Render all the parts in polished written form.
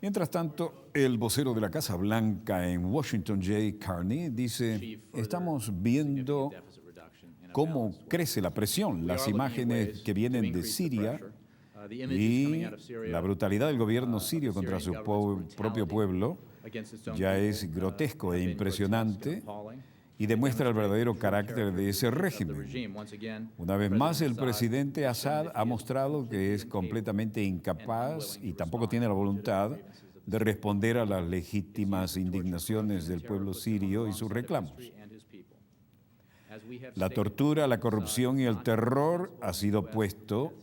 Mientras tanto, el vocero de la Casa Blanca en Washington, Jay Carney, dice: estamos viendo cómo crece la presión, las imágenes que vienen de Siria y la brutalidad del gobierno sirio contra su propio pueblo ya es grotesco e impresionante y demuestra el verdadero carácter de ese régimen. Una vez más, el presidente Assad ha mostrado que es completamente incapaz y tampoco tiene la voluntad de responder a las legítimas indignaciones del pueblo sirio y sus reclamos. La tortura, la corrupción y el terror ha sido puesto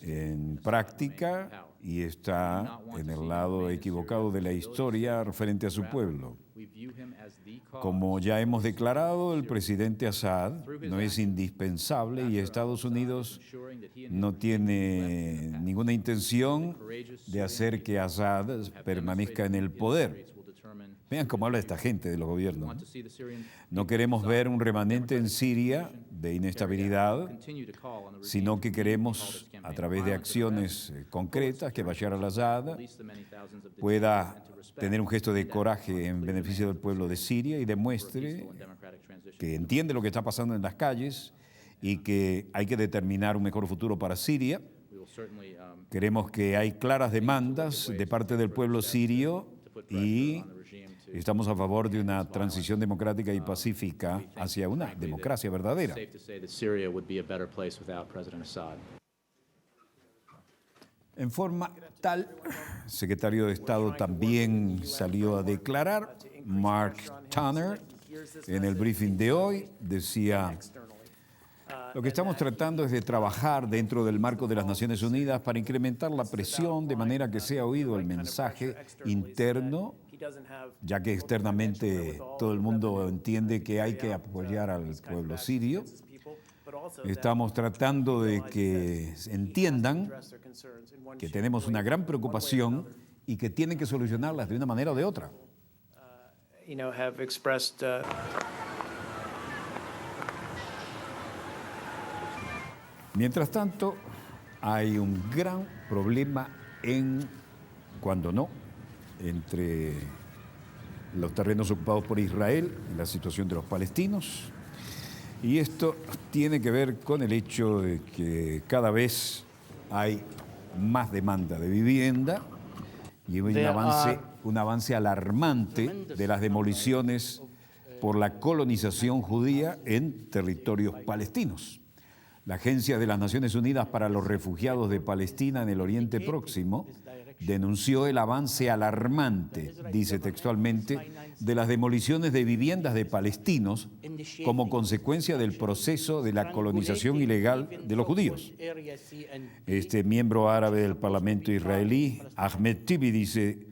en práctica y está en el lado equivocado de la historia referente a su pueblo. Como ya hemos declarado, el presidente Assad no es indispensable y Estados Unidos no tiene ninguna intención de hacer que Assad permanezca en el poder. Vean cómo habla esta gente de los gobiernos. No queremos ver un remanente en Siria de inestabilidad, sino que queremos, a través de acciones concretas, que Bashar al-Assad pueda tener un gesto de coraje en beneficio del pueblo de Siria y demuestre que entiende lo que está pasando en las calles y que hay que determinar un mejor futuro para Siria. Queremos que hay claras demandas de parte del pueblo sirio y estamos a favor de una transición democrática y pacífica hacia una democracia verdadera. En forma tal, el secretario de Estado también salió a declarar. Mark Tanner, en el briefing de hoy, decía: lo que estamos tratando es de trabajar dentro del marco de las Naciones Unidas para incrementar la presión de manera que sea oído el mensaje interno, ya que externamente todo el mundo entiende que hay que apoyar al pueblo sirio. Estamos tratando de que entiendan que tenemos una gran preocupación y que tienen que solucionarlas de una manera o de otra. Mientras tanto, hay un gran problema entre los terrenos ocupados por Israel y la situación de los palestinos. Y esto tiene que ver con el hecho de que cada vez hay más demanda de vivienda y un avance alarmante de las demoliciones por la colonización judía en territorios palestinos. La Agencia de las Naciones Unidas para los Refugiados de Palestina en el Oriente Próximo denunció el avance alarmante, dice textualmente, de las demoliciones de viviendas de palestinos como consecuencia del proceso de la colonización ilegal de los judíos. Este miembro árabe del Parlamento israelí, Ahmed Tibi, dice: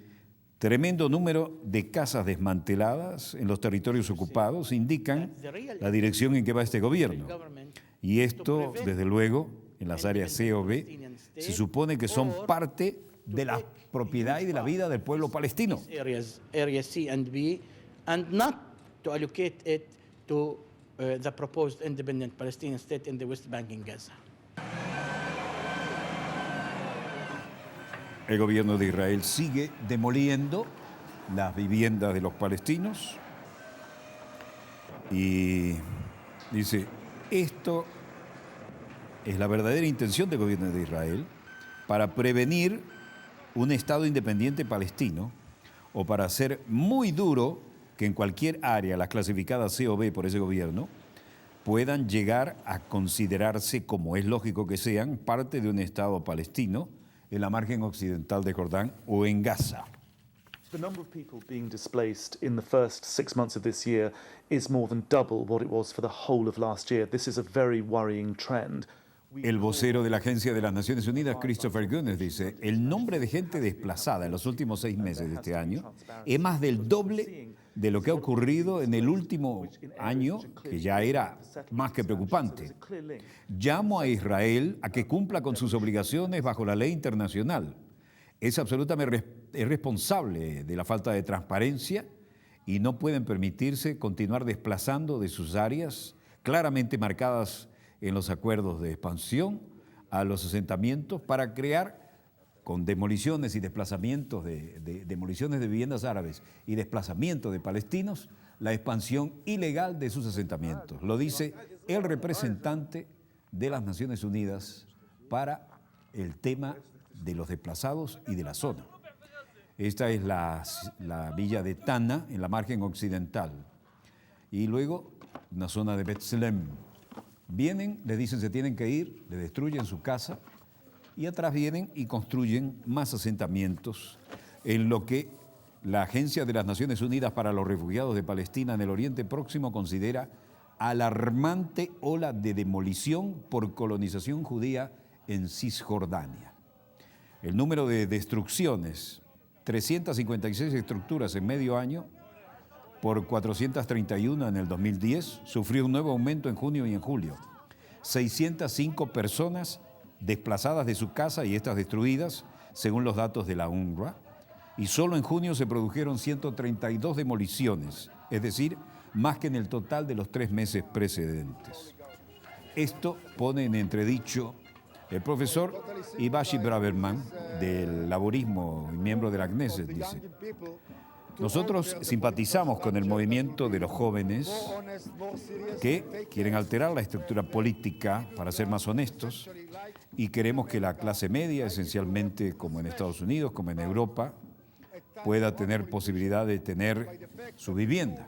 tremendo número de casas desmanteladas en los territorios ocupados indican la dirección en que va este gobierno. Y esto, desde luego, en las áreas C o B, se supone que son parte de la propiedad y de la vida del pueblo palestino. Area C and B, and not to allocate it to the proposed independent Palestinian state in the West Bank and Gaza. El gobierno de Israel sigue demoliendo las viviendas de los palestinos y dice: esto es la verdadera intención del gobierno de Israel para prevenir un Estado independiente palestino o para hacer muy duro que en cualquier área, las clasificadas C o B por ese gobierno, puedan llegar a considerarse, como es lógico que sean, parte de un Estado palestino en la margen occidental de Jordán o en Gaza. The number of people being displaced in the first 6 months of this year is more than double what it was for the whole of last year. This is a very worrying trend. El vocero de la Agencia de las Naciones Unidas, Christopher Gunnes, dice: el nombre de gente desplazada en los últimos 6 meses de este año es más del doble de lo que ha ocurrido en el último año, que ya era más que preocupante. Llamo a Israel a que cumpla con sus obligaciones bajo la ley internacional. Es absolutamente responsable de la falta de transparencia y no pueden permitirse continuar desplazando de sus áreas claramente marcadas en los acuerdos de expansión a los asentamientos para crear, con demoliciones y desplazamientos demoliciones de viviendas árabes y desplazamiento de palestinos, la expansión ilegal de sus asentamientos. Lo dice el representante de las Naciones Unidas para el tema de los desplazados y de la zona. Esta es la villa de Tana, en la margen occidental. Y luego, una zona de Betzlem. Vienen, les dicen se tienen que ir, le destruyen su casa y atrás vienen y construyen más asentamientos en lo que la Agencia de las Naciones Unidas para los Refugiados de Palestina en el Oriente Próximo considera alarmante ola de demolición por colonización judía en Cisjordania. El número de destrucciones, 356 estructuras en medio año, por 431 en el 2010, sufrió un nuevo aumento en junio y en julio. 605 personas desplazadas de su casa y estas destruidas, según los datos de la UNRWA, y solo en junio se produjeron 132 demoliciones, es decir, más que en el total de los 3 meses precedentes. Esto pone en entredicho el profesor Ibashi Braverman, del laborismo y miembro de la Knesset, dice: nosotros simpatizamos con el movimiento de los jóvenes que quieren alterar la estructura política para ser más honestos y queremos que la clase media, esencialmente como en Estados Unidos, como en Europa, pueda tener posibilidad de tener su vivienda.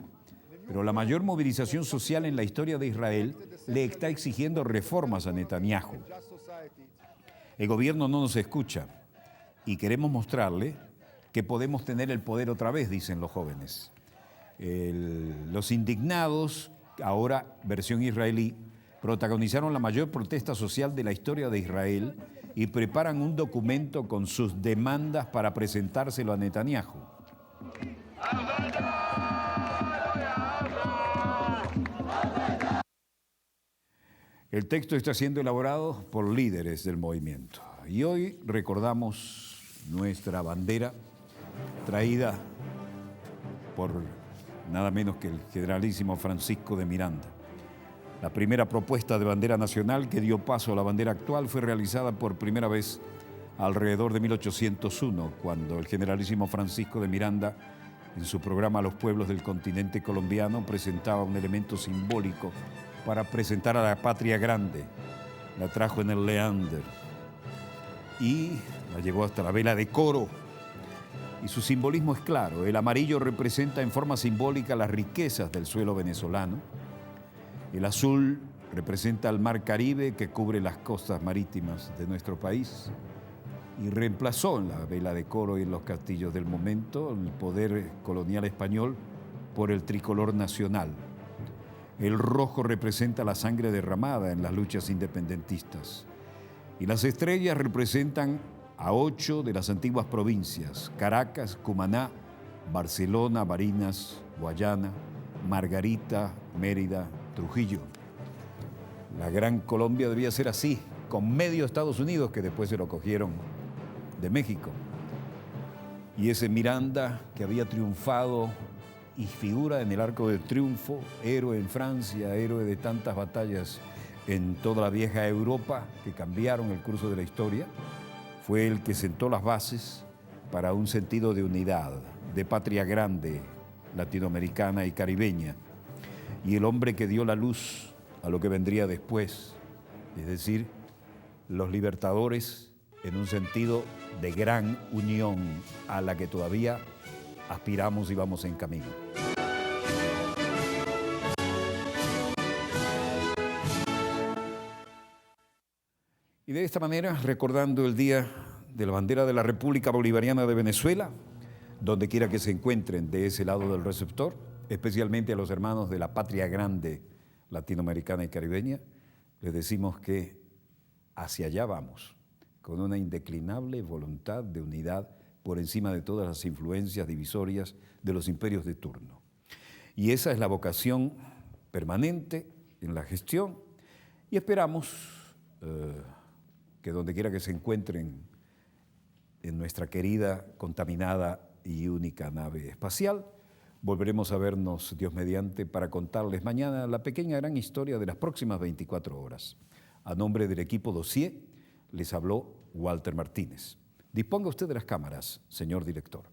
Pero la mayor movilización social en la historia de Israel le está exigiendo reformas a Netanyahu. El gobierno no nos escucha y queremos mostrarle que podemos tener el poder otra vez, dicen los jóvenes. Los indignados, ahora versión israelí, protagonizaron la mayor protesta social de la historia de Israel y preparan un documento con sus demandas para presentárselo a Netanyahu. El texto está siendo elaborado por líderes del movimiento y hoy recordamos nuestra bandera traída por nada menos que el generalísimo Francisco de Miranda. La primera propuesta de bandera nacional que dio paso a la bandera actual fue realizada por primera vez alrededor de 1801, cuando el generalísimo Francisco de Miranda, en su programa Los Pueblos del Continente Colombiano, presentaba un elemento simbólico para presentar a la patria grande. La trajo en el Leander y la llevó hasta la vela de Coro. Y su simbolismo es claro. El amarillo representa en forma simbólica las riquezas del suelo venezolano. El azul representa el mar Caribe que cubre las costas marítimas de nuestro país y reemplazó en la vela de Coro y en los castillos del momento el poder colonial español por el tricolor nacional. El rojo representa la sangre derramada en las luchas independentistas y las estrellas representan a 8 de las antiguas provincias: Caracas, Cumaná, Barcelona, Barinas, Guayana, Margarita, Mérida, Trujillo. La Gran Colombia debía ser así, con medio Estados Unidos, que después se lo cogieron de México. Y ese Miranda que había triunfado y figura en el Arco del Triunfo, héroe en Francia, héroe de tantas batallas en toda la vieja Europa que cambiaron el curso de la historia, fue el que sentó las bases para un sentido de unidad, de patria grande, latinoamericana y caribeña, y el hombre que dio la luz a lo que vendría después, es decir, los libertadores en un sentido de gran unión a la que todavía aspiramos y vamos en camino. Y de esta manera, recordando el Día de la Bandera de la República Bolivariana de Venezuela, donde quiera que se encuentren de ese lado del receptor, especialmente a los hermanos de la patria grande latinoamericana y caribeña, les decimos que hacia allá vamos, con una indeclinable voluntad de unidad por encima de todas las influencias divisorias de los imperios de turno. Y esa es la vocación permanente en la gestión y esperamos que donde quiera que se encuentren en nuestra querida, contaminada y única nave espacial, volveremos a vernos, Dios mediante, para contarles mañana la pequeña gran historia de las próximas 24 horas. A nombre del equipo Dossier, Les habló Walter Martínez. Disponga usted de las cámaras, señor director.